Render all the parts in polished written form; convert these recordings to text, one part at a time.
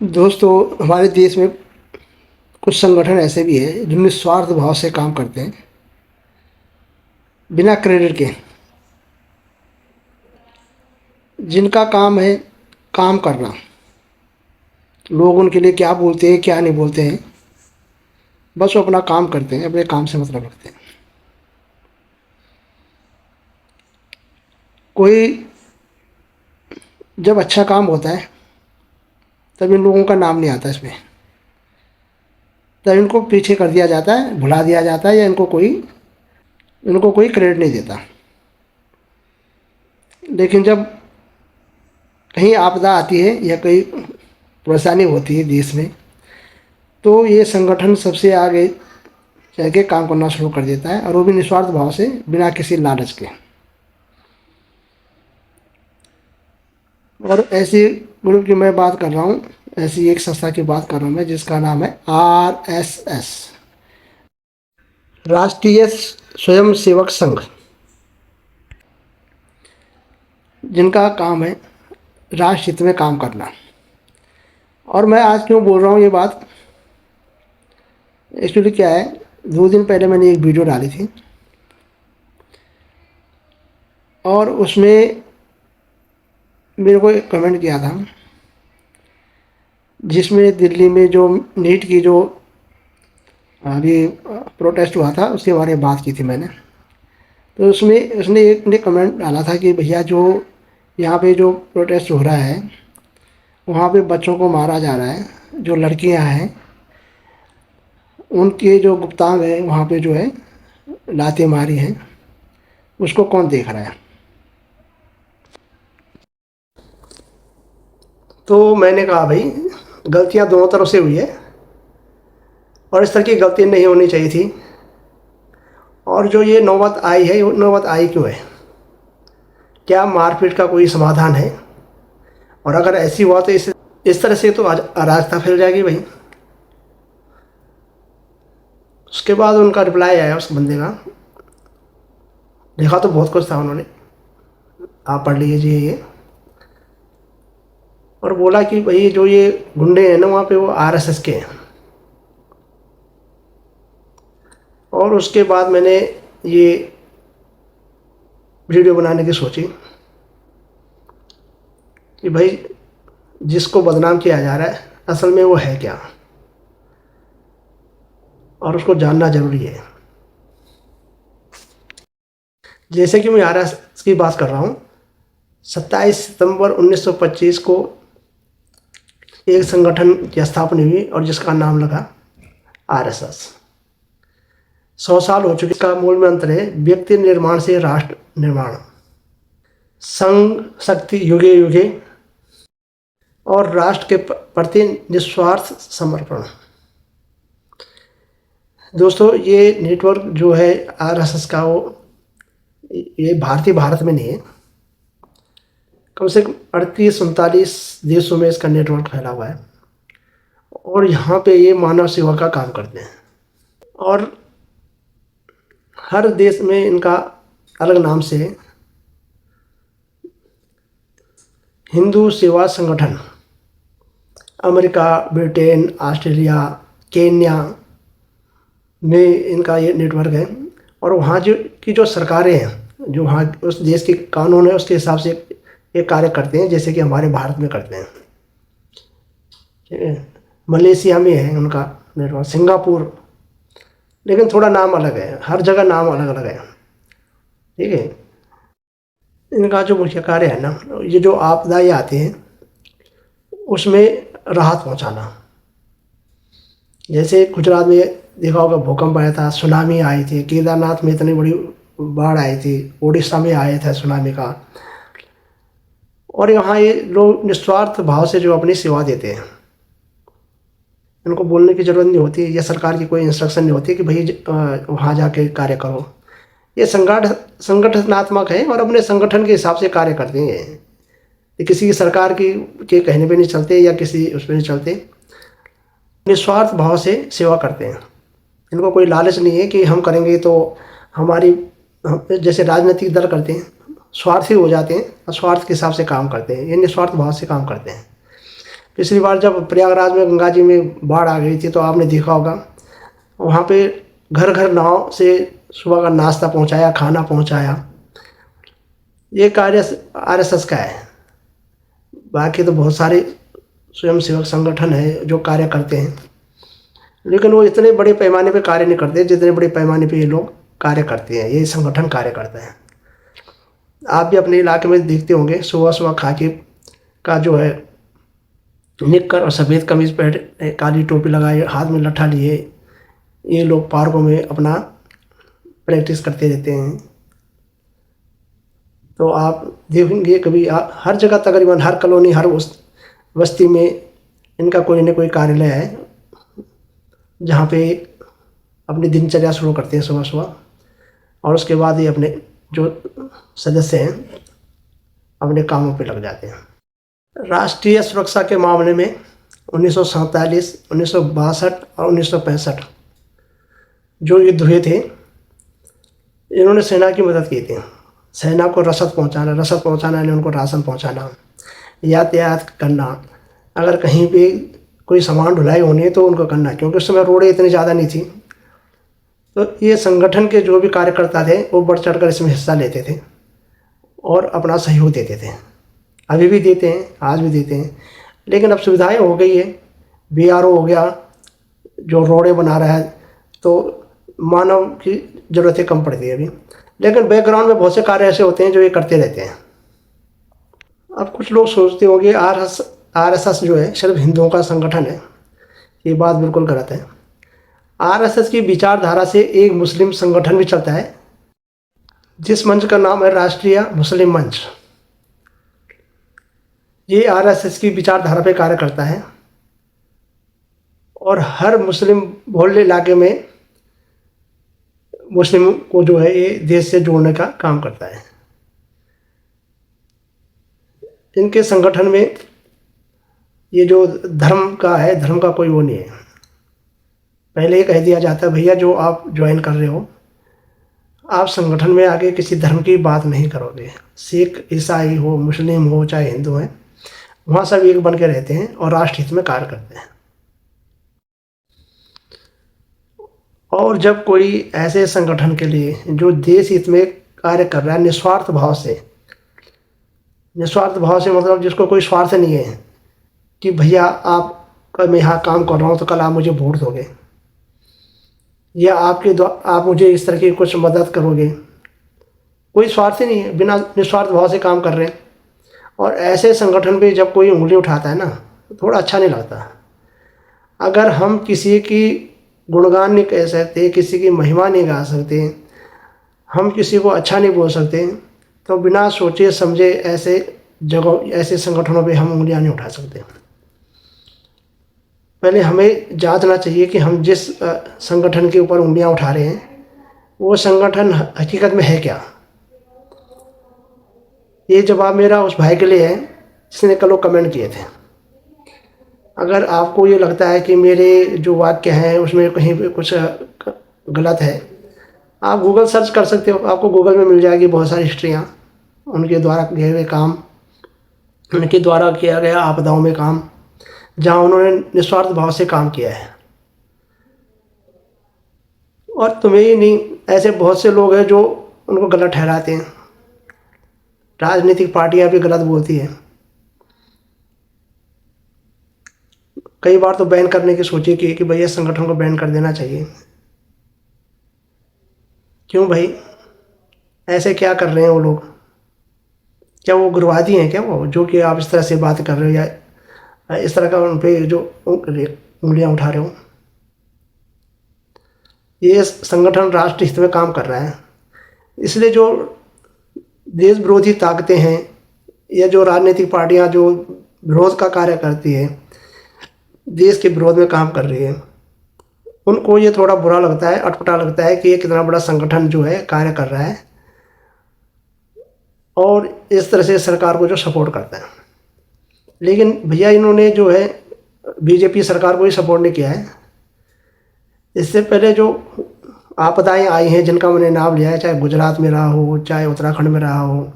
दोस्तों, हमारे देश में कुछ संगठन ऐसे भी हैं जो निस्वार्थ भाव से काम करते हैं, बिना क्रेडिट के। जिनका काम है काम करना। लोग उनके लिए क्या बोलते हैं क्या नहीं बोलते हैं, बस वो अपना काम करते हैं, अपने काम से मतलब रखते हैं। कोई जब अच्छा काम होता है तब इन लोगों का नाम नहीं आता इसमें। तब इनको पीछे कर दिया जाता है, भुला दिया जाता है, या इनको कोई क्रेडिट नहीं देता। लेकिन जब कहीं आपदा आती है या कोई परेशानी होती है देश में, तो ये संगठन सबसे आगे चल के काम करना शुरू कर देता है, और वो भी निस्वार्थ भाव से, बिना किसी लालच के। और ऐसी ग्रुप की मैं बात कर रहा हूँ, ऐसी एक संस्था की बात कर रहा हूँ मैं, जिसका नाम है RSS, राष्ट्रीय स्वयंसेवक संघ। जिनका काम है राष्ट्र हित में काम करना। और मैं आज क्यों बोल रहा हूँ ये बात, एक्चुअली क्या है, 2 दिन पहले मैंने एक वीडियो डाली थी, और उसमें मेरे को एक कमेंट किया था, जिसमें दिल्ली में जो नीट की जो अभी प्रोटेस्ट हुआ था उसके बारे में बात की थी मैंने। तो उसमें उसने एक ने कमेंट डाला था कि भैया, जो यहाँ पे जो प्रोटेस्ट हो रहा है वहाँ पे बच्चों को मारा जा रहा है, जो लड़कियाँ हैं उनके जो गुप्तांग है वहाँ पे जो है लाते मारी हैं, उसको कौन देख रहा है। तो मैंने कहा भाई, गलतियाँ दोनों तरफ से हुई है, और इस तरह की गलती नहीं होनी चाहिए थी। और जो ये नौबत आई है, ये नौबत आई क्यों है? क्या मारपीट का कोई समाधान है? और अगर ऐसी हुआ तो इस तरह से तो आज अराजकता फैल जाएगी भाई। उसके बाद उनका रिप्लाई आया उस बंदे का, लिखा तो बहुत कुछ था उन्होंने, आप पढ़ लीजिए ये। और बोला कि भाई, जो ये गुंडे हैं ना वहाँ पे, वो RSS के हैं। और उसके बाद मैंने ये वीडियो बनाने की सोची कि भाई, जिसको बदनाम किया जा रहा है असल में वो है क्या, और उसको जानना ज़रूरी है। जैसे कि मैं RSS की बात कर रहा हूँ, 27 सितंबर 1925 को एक संगठन की स्थापना हुई, और जिसका नाम लगा RSS। 100 साल हो चुके। इसका मूल मंत्र है, व्यक्ति निर्माण से राष्ट्र निर्माण, संघ शक्ति युगे युगे, और राष्ट्र के प्रति निस्वार्थ समर्पण। दोस्तों, ये नेटवर्क जो है RSS का, वो ये भारत में नहीं है, कम से कम 38-39 देशों में इसका नेटवर्क फैला हुआ है। और यहाँ पे ये मानव सेवा का काम करते हैं, और हर देश में इनका अलग नाम से है। हिंदू सेवा संगठन, अमेरिका, ब्रिटेन, ऑस्ट्रेलिया, केन्या में इनका ये नेटवर्क है। और वहाँ जो सरकारें हैं, जो वहाँ उस देश के कानून है, उसके हिसाब से ये कार्य करते हैं, जैसे कि हमारे भारत में करते हैं। ठीक है, मलेशिया में है उनका नेटवर्क, सिंगापुर, लेकिन थोड़ा नाम अलग है, हर जगह नाम अलग अलग है। ठीक है, इनका जो मुख्य कार्य है ना, ये जो आपदाएं आती हैं उसमें राहत पहुंचाना। जैसे गुजरात में देखा होगा, भूकंप आया था, सुनामी आई थी, केदारनाथ में इतनी बड़ी बाढ़ आई थी, उड़ीसा में आया था सुनामी का। और यहाँ ये लोग निस्वार्थ भाव से जो अपनी सेवा देते हैं, इनको बोलने की ज़रूरत नहीं होती, या सरकार की कोई इंस्ट्रक्शन नहीं होती कि भाई वहाँ जाके कार्य करो। ये संगठनात्मक है, और अपने संगठन के हिसाब से कार्य करते हैं। ये किसी की सरकार के कहने पे नहीं चलते, या किसी उस पर नहीं चलते, निस्वार्थ भाव से सेवा करते हैं। इनको कोई लालच नहीं है कि हम करेंगे तो हमारी, जैसे राजनीतिक दल करते हैं, स्वार्थी हो जाते हैं और स्वार्थ के हिसाब से काम करते हैं। ये निस्वार्थ भाव से काम करते हैं। पिछली बार जब प्रयागराज में गंगा जी में बाढ़ आ गई थी तो आपने देखा होगा, वहाँ पे घर घर नाव से सुबह का नाश्ता पहुँचाया, खाना पहुँचाया। ये कार्य आरएसएस का है। बाकी तो बहुत सारे स्वयंसेवक संगठन है जो कार्य करते हैं, लेकिन वो इतने बड़े पैमाने पे कार्य नहीं करते जितने बड़े पैमाने पे ये लोग कार्य करते हैं, ये संगठन कार्य करते हैं। आप भी अपने इलाके में देखते होंगे, सुबह सुबह खाकी का जो है निक्कर और सफ़ेद कमीज़ पहने, काली टोपी लगाए, हाथ में लट्ठा लिए, ये लोग पार्कों में अपना प्रैक्टिस करते रहते हैं। तो आप देखेंगे कभी हर जगह तकरीबन हर कॉलोनी, हर उस बस्ती में इनका कोई न कोई कार्यालय है जहाँ पे अपनी दिनचर्या शुरू करते हैं सुबह सुबह, और उसके बाद ये अपने जो सदस्य हैं अपने कामों पे लग जाते हैं। राष्ट्रीय सुरक्षा के मामले में 1947, 1962 और 1965 जो युद्ध हुए थे, इन्होंने सेना की मदद की थी। सेना को रसद पहुंचाना यानी उनको राशन पहुंचाना, यातायात करना, अगर कहीं पे कोई सामान ढुलाई होनी है तो उनको करना, क्योंकि उस समय रोडें इतनी ज़्यादा नहीं थी। तो ये संगठन के जो भी कार्यकर्ता थे वो बढ़ चढ़ कर इसमें हिस्सा लेते थे और अपना सहयोग देते थे। अभी भी देते हैं, आज भी देते हैं, लेकिन अब सुविधाएं हो गई है। बीआरओ हो गया जो रोडें बना रहा है, तो मानव की ज़रूरतें कम पड़ती है अभी, लेकिन बैकग्राउंड में बहुत से कार्य ऐसे होते हैं जो ये करते रहते हैं। अब कुछ लोग सोचते होंगे आरएसएस जो है सिर्फ हिंदुओं का संगठन है। ये बात बिल्कुल गलत है। आरएसएस की विचारधारा से एक मुस्लिम संगठन भी चलता है, जिस मंच का नाम है राष्ट्रीय मुस्लिम मंच। ये आरएसएस की विचारधारा पे कार्य करता है और हर मुस्लिम बहुल्य इलाके में मुस्लिम को जो है ये देश से जोड़ने का काम करता है। इनके संगठन में ये जो धर्म का है, धर्म का कोई वो नहीं है। पहले ये कह दिया जाता है भैया जो आप ज्वाइन कर रहे हो, आप संगठन में आके किसी धर्म की बात नहीं करोगे। सिख, ईसाई हो, मुस्लिम हो, चाहे हिंदू हैं, वहाँ सब एक बन के रहते हैं और राष्ट्र हित में कार्य करते हैं। और जब कोई ऐसे संगठन के लिए जो देश हित में कार्य कर रहा है निस्वार्थ भाव से मतलब जिसको कोई स्वार्थ नहीं है कि भैया आप मैं यहाँ काम कर रहा हूँ तो कल आप मुझे वोट दोगे या आप मुझे इस तरह की कुछ मदद करोगे, कोई स्वार्थ ही नहीं है, बिना निस्वार्थ भाव से काम कर रहे हैं। और ऐसे संगठन पे जब कोई उंगली उठाता है ना तो थोड़ा अच्छा नहीं लगता। अगर हम किसी की गुणगान नहीं कह सकते, किसी की महिमा नहीं गा सकते, हम किसी को अच्छा नहीं बोल सकते, तो बिना सोचे समझे ऐसे जगह, ऐसे संगठनों पे हम उंगलियां नहीं उठा सकते। पहले हमें जांचना चाहिए कि हम जिस संगठन के ऊपर उंगलियां उठा रहे हैं वो संगठन हकीकत में है क्या। ये जवाब मेरा उस भाई के लिए है जिसने कल वो कमेंट किए थे। अगर आपको ये लगता है कि मेरे जो वाक्य हैं उसमें कहीं पे कुछ गलत है, आप गूगल सर्च कर सकते हो, आपको गूगल में मिल जाएगी बहुत सारी हिस्ट्रियाँ, उनके द्वारा किए हुए काम, उनके द्वारा किया गया आपदाओं में काम, जहाँ उन्होंने निस्वार्थ भाव से काम किया है। और तुम्हें ही नहीं, ऐसे बहुत से लोग हैं जो उनको गलत ठहराते हैं। राजनीतिक पार्टियां भी गलत बोलती हैं। कई बार तो बैन करने की सोची कि भैया संगठन को बैन कर देना चाहिए। क्यों भाई, ऐसे क्या कर रहे हैं वो लोग? क्या वो उग्रवादी हैं क्या वो, जो कि आप इस तरह से बात कर रहे हो या इस तरह का उन पर जो उंगलियां उठा रहे हो? ये संगठन राष्ट्र हित में काम कर रहा है, इसलिए जो देश विरोधी ताकतें हैं या जो राजनीतिक पार्टियां जो विरोध का कार्य करती है, देश के विरोध में काम कर रही है, उनको ये थोड़ा बुरा लगता है, अटपटा लगता है कि ये कितना बड़ा संगठन जो है कार्य कर रहा है और इस तरह से सरकार को जो सपोर्ट करता है। लेकिन भैया इन्होंने जो है बीजेपी सरकार को ही सपोर्ट नहीं किया है। इससे पहले जो आपदाएं आई हैं जिनका मैंने नाम लिया है, चाहे गुजरात में रहा हो, चाहे उत्तराखंड में रहा हो,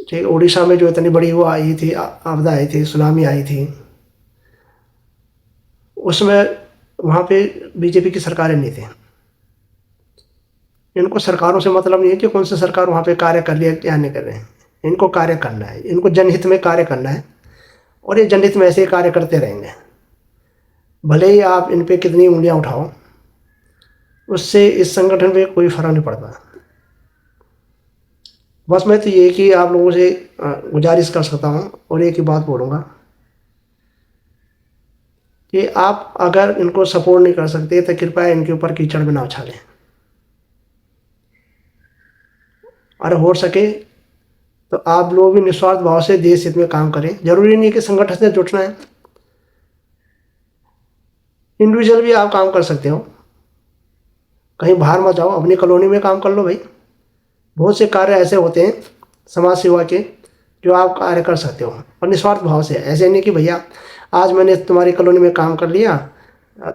ठीक, उड़ीसा में जो इतनी बड़ी वो आई थी, आपदा आई थी, सुनामी आई थी, उसमें वहाँ पे बीजेपी की सरकारें नहीं थी। इनको सरकारों से मतलब नहीं है कि कौन सी सरकार वहाँ पे कार्य कर रही है क्या नहीं कर रहे हैं। इनको कार्य करना है, इनको जनहित में कार्य करना है, और ये जनहित में ऐसे ही कार्य करते रहेंगे। भले ही आप इन पे कितनी उंगलियां उठाओ, उससे इस संगठन पे कोई फर्क नहीं पड़ता। बस मैं तो ये कि आप लोगों से गुजारिश कर सकता हूँ और एक ही बात बोलूँगा कि आप अगर इनको सपोर्ट नहीं कर सकते तो कृपया इनके ऊपर कीचड़ में ना उछालें, और हो सके तो आप लोग भी निस्वार्थ भाव से देश हित में काम करें। जरूरी नहीं कि संगठन से जुटना है, इंडिविजुअल भी आप काम कर सकते हो। कहीं बाहर मत जाओ, अपनी कॉलोनी में काम कर लो भाई। बहुत से कार्य ऐसे होते हैं समाज सेवा के जो आप कार्य कर सकते हो, और निस्वार्थ भाव से। ऐसे नहीं कि भैया आज मैंने तुम्हारी कॉलोनी में काम कर लिया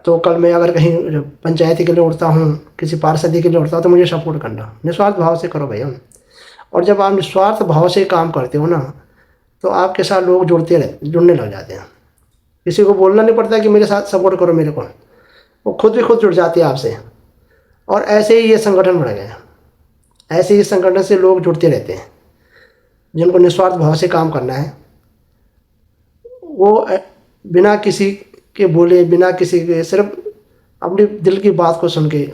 तो कल मैं अगर कहीं पंचायती के लिए उठता हूँ, किसी पार्षदी के लिए उठता हूँ तो मुझे सपोर्ट करना। निस्वार्थ भाव से करो भैया। और जब आप निस्वार्थ भाव से काम करते हो ना, तो आपके साथ लोग जुड़ने लग जाते हैं। किसी को बोलना नहीं पड़ता कि मेरे साथ सपोर्ट करो मेरे को, वो खुद भी खुद जुड़ जाते हैं आपसे। और ऐसे ही ये संगठन बढ़ गया। ऐसे ही संगठन से लोग जुड़ते रहते हैं जिनको निस्वार्थ भाव से काम करना है। वो बिना किसी के बोले, बिना किसी के, सिर्फ अपने दिल की बात को सुन के